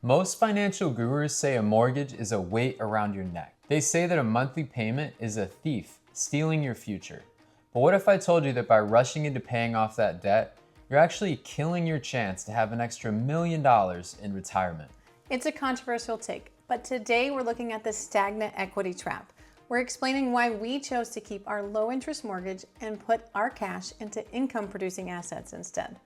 Most financial gurus say a mortgage is a weight around your neck. They say that a monthly payment is a thief stealing your future. But what if I told you that by rushing into paying off that debt, you're actually killing your chance to have an extra $1 million in retirement? It's a controversial take, but today we're looking at the stagnant equity trap. We're explaining why we chose to keep our low interest mortgage and put our cash into income producing assets instead.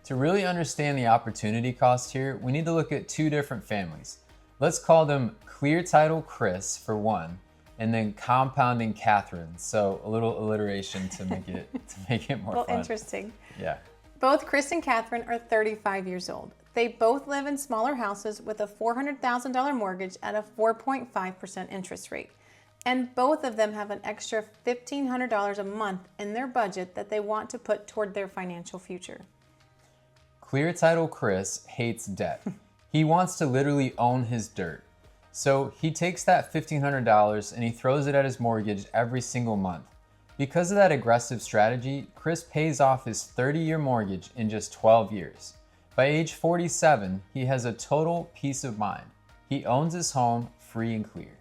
To really understand the opportunity cost here, we need to look at two different families. Let's call them Clear Title Chris for one, and then Compounding Catherine. So a little alliteration to make it more fun. Interesting. Yeah. Both Chris and Catherine are 35 years old. They both live in smaller houses with a $400,000 mortgage at a 4.5% interest rate. And both of them have an extra $1,500 a month in their budget that they want to put toward their financial future. Clear Title Chris hates debt. He wants to literally own his dirt. So he takes that $1,500 and he throws it at his mortgage every single month. Because of that aggressive strategy, Chris pays off his 30-year mortgage in just 12 years. By age 47, he has a total peace of mind. He owns his home free and clear.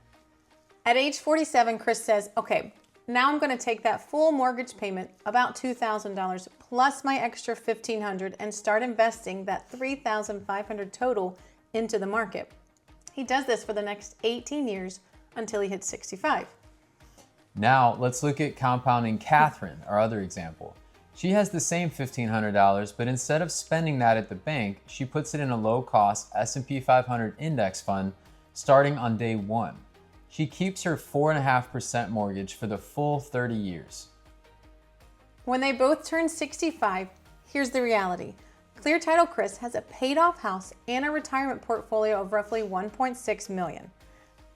At age 47, Chris says, okay, now I'm going to take that full mortgage payment, about $2,000, plus my extra $1,500 and start investing that $3,500 total into the market. He does this for the next 18 years until he hits 65. Now let's look at Compounding Catherine, our other example. She has the same $1,500, but instead of spending that at the bank, she puts it in a low-cost S&P 500 index fund starting on day one. She keeps her 4.5% mortgage for the full 30 years. When they both turn 65, here's the reality. Clear Title Chris has a paid-off house and a retirement portfolio of roughly $1.6 million.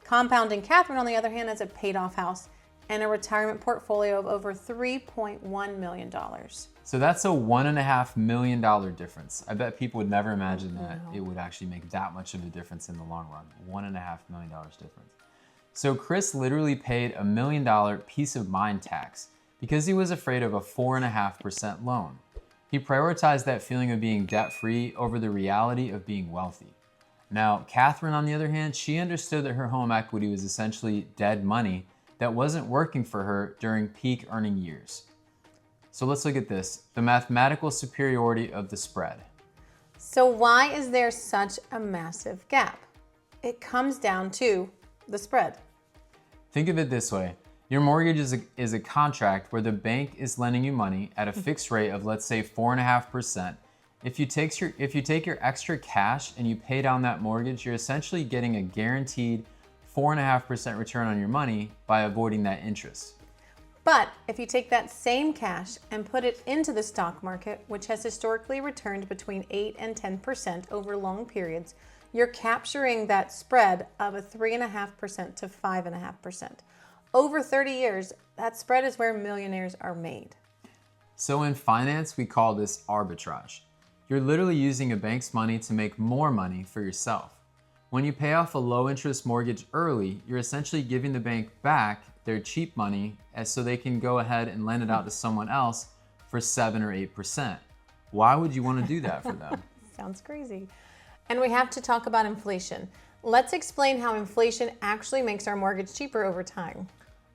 Compounding Catherine, on the other hand, has a paid-off house and a retirement portfolio of over $3.1 million. So that's a $1.5 million difference. I bet people would never imagine that it would actually make that much of a difference in the long run. $1.5 million difference. So Chris literally paid $1 million peace of mind tax because he was afraid of a 4.5% loan. He prioritized that feeling of being debt-free over the reality of being wealthy. Now, Catherine, on the other hand, she understood that her home equity was essentially dead money that wasn't working for her during peak earning years. So let's look at this, the mathematical superiority of the spread. So why is there such a massive gap? It comes down to the spread. Think of it this way. Your mortgage is a contract where the bank is lending you money at a fixed rate of, let's say, 4.5%. If you take your extra cash and you pay down that mortgage, you're essentially getting a guaranteed 4.5% return on your money by avoiding that interest. But if you take that same cash and put it into the stock market, which has historically returned between 8 and 10% over long periods, you're capturing that spread of a 3.5% to 5.5%. Over 30 years, that spread is where millionaires are made. So in finance, we call this arbitrage. You're literally using a bank's money to make more money for yourself. When you pay off a low-interest mortgage early, you're essentially giving the bank back their cheap money so they can go ahead and lend it out to someone else for 7 or 8%. Why would you want to do that for them? Sounds crazy. And we have to talk about inflation. Let's explain how inflation actually makes our mortgage cheaper over time.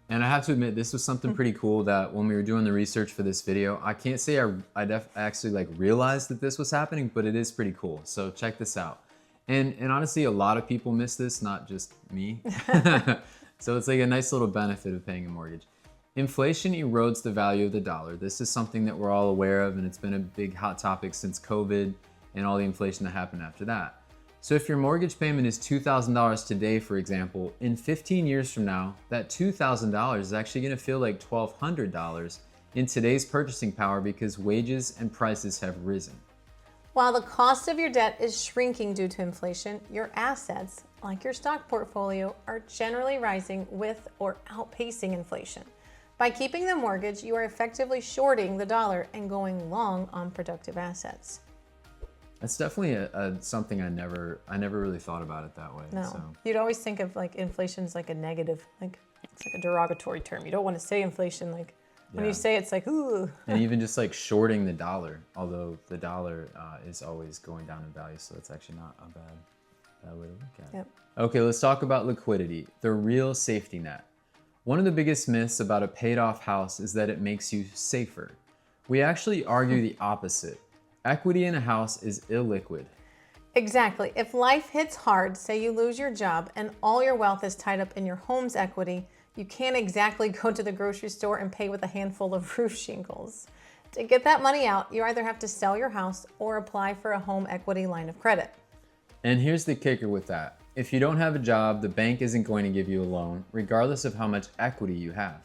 And I have to admit, this was something pretty cool that when we were doing the research for this video, I can't say I actually realized that this was happening, but it is pretty cool. So check this out. And honestly, a lot of people miss this, not just me. So it's like a nice little benefit of paying a mortgage. Inflation erodes the value of the dollar. This is something that we're all aware of, and it's been a big hot topic since COVID and all the inflation that happened after that. So if your mortgage payment is $2,000 today, for example, in 15 years from now, that $2,000 is actually going to feel like $1,200 in today's purchasing power because wages and prices have risen. While the cost of your debt is shrinking due to inflation, your assets, like your stock portfolio, are generally rising with or outpacing inflation. By keeping the mortgage, you are effectively shorting the dollar and going long on productive assets. That's definitely something I never really thought about it that way. No, So. You'd always think of inflation's like a negative, it's like a derogatory term. You don't want to say inflation When you say it's like, ooh. And even just like shorting the dollar, although the dollar is always going down in value, so it's actually not a bad way to look at it. Yep. Okay, let's talk about liquidity, the real safety net. One of the biggest myths about a paid off house is that it makes you safer. We actually argue the opposite. Equity in a house is illiquid. Exactly. If life hits hard, say you lose your job and all your wealth is tied up in your home's equity, you can't exactly go to the grocery store and pay with a handful of roof shingles. To get that money out, you either have to sell your house or apply for a home equity line of credit. And here's the kicker with that. If you don't have a job, the bank isn't going to give you a loan, regardless of how much equity you have.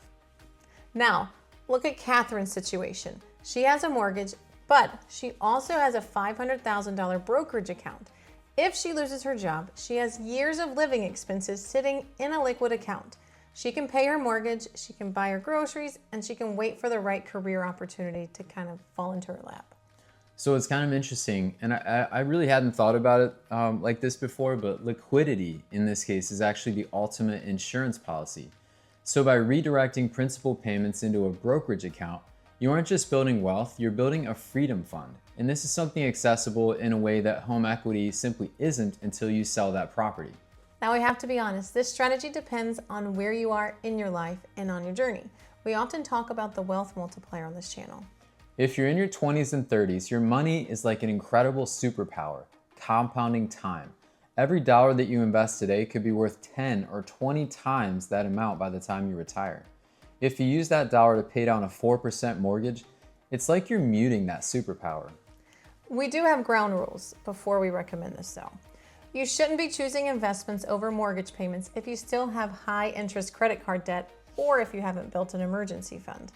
Now, look at Catherine's situation. She has a mortgage, but she also has a $500,000 brokerage account. If she loses her job, she has years of living expenses sitting in a liquid account. She can pay her mortgage, she can buy her groceries, and she can wait for the right career opportunity to kind of fall into her lap. So it's kind of interesting, and I really hadn't thought about it like this before, but liquidity in this case is actually the ultimate insurance policy. So by redirecting principal payments into a brokerage account, you aren't just building wealth, you're building a freedom fund. And this is something accessible in a way that home equity simply isn't until you sell that property. Now we have to be honest, this strategy depends on where you are in your life and on your journey. We often talk about the wealth multiplier on this channel. If you're in your 20s and 30s, your money is like an incredible superpower, compounding time. Every dollar that you invest today could be worth 10 or 20 times that amount by the time you retire. If you use that dollar to pay down a 4% mortgage, it's like you're muting that superpower. We do have ground rules before we recommend this though. You shouldn't be choosing investments over mortgage payments if you still have high interest credit card debt or if you haven't built an emergency fund.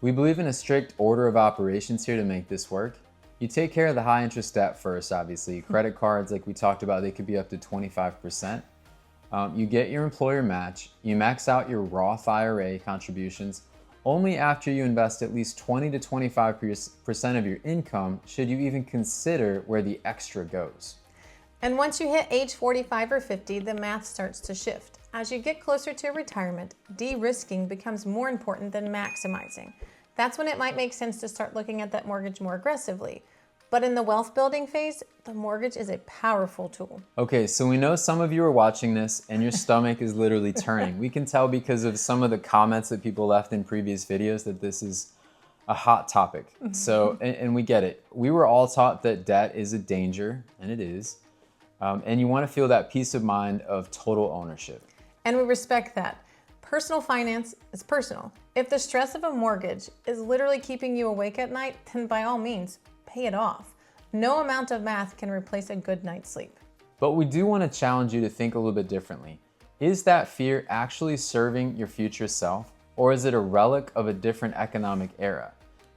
We believe in a strict order of operations here to make this work. You take care of the high interest debt first, obviously. Credit cards, like we talked about, they could be up to 25%. You get your employer match, you max out your Roth IRA contributions. Only after you invest at least 20 to 25% of your income should you even consider where the extra goes. And once you hit age 45 or 50, the math starts to shift. As you get closer to retirement, de-risking becomes more important than maximizing. That's when it might make sense to start looking at that mortgage more aggressively. But in the wealth building phase, the mortgage is a powerful tool. Okay, so we know some of you are watching this and your stomach is literally turning. We can tell because of some of the comments that people left in previous videos that this is a hot topic. So, and we get it. We were all taught that debt is a danger, and it is. And you want to feel that peace of mind of total ownership. And we respect that. Personal finance is personal. If the stress of a mortgage is literally keeping you awake at night, then by all means, pay it off. No amount of math can replace a good night's sleep. But we do want to challenge you to think a little bit differently. Is that fear actually serving your future self, or is it a relic of a different economic era?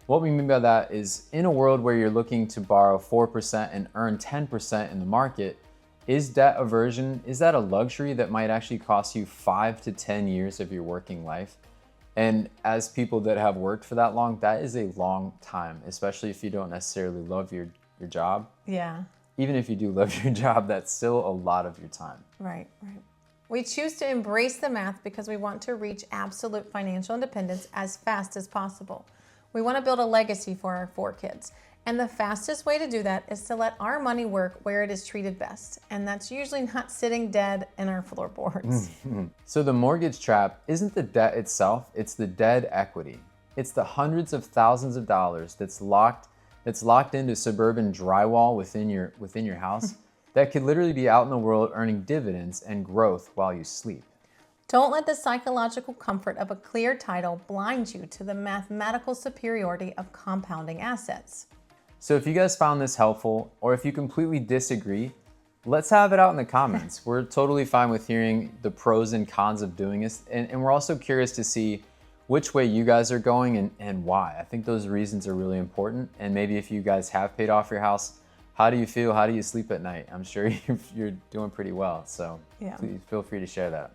What we mean by that is, in a world where you're looking to borrow 4% and earn 10% in the market, is debt aversion, is that a luxury that might actually cost you 5 to 10 years of your working life? And as people that have worked for that long, that is a long time, especially if you don't necessarily love your job. Yeah. Even if you do love your job, that's still a lot of your time. Right. We choose to embrace the math because we want to reach absolute financial independence as fast as possible. We want to build a legacy for our 4 kids. And the fastest way to do that is to let our money work where it is treated best. And that's usually not sitting dead in our floorboards. So the mortgage trap isn't the debt itself, it's the dead equity. It's the hundreds of thousands of dollars that's locked into suburban drywall within your house that could literally be out in the world earning dividends and growth while you sleep. Don't let the psychological comfort of a clear title blind you to the mathematical superiority of compounding assets. So if you guys found this helpful, or if you completely disagree, let's have it out in the comments. We're totally fine with hearing the pros and cons of doing this, and we're also curious to see which way you guys are going and why. I think those reasons are really important, and maybe if you guys have paid off your house, how do you feel? How do you sleep at night? I'm sure you're doing pretty well, so Please feel free to share that.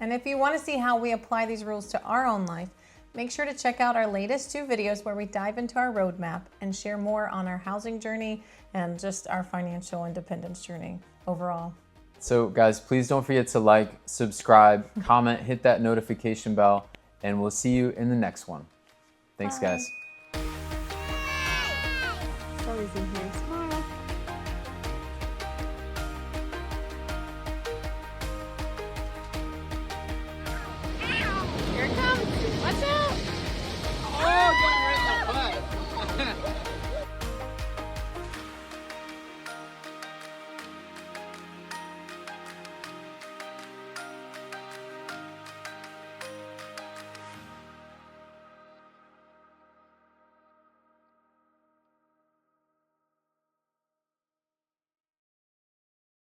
And if you want to see how we apply these rules to our own life, make sure to check out our latest 2 videos where we dive into our roadmap and share more on our housing journey and just our financial independence journey overall. So guys, please don't forget to like, subscribe, comment, hit that notification bell, and we'll see you in the next one. Thanks, Bye. guys. It's always in here.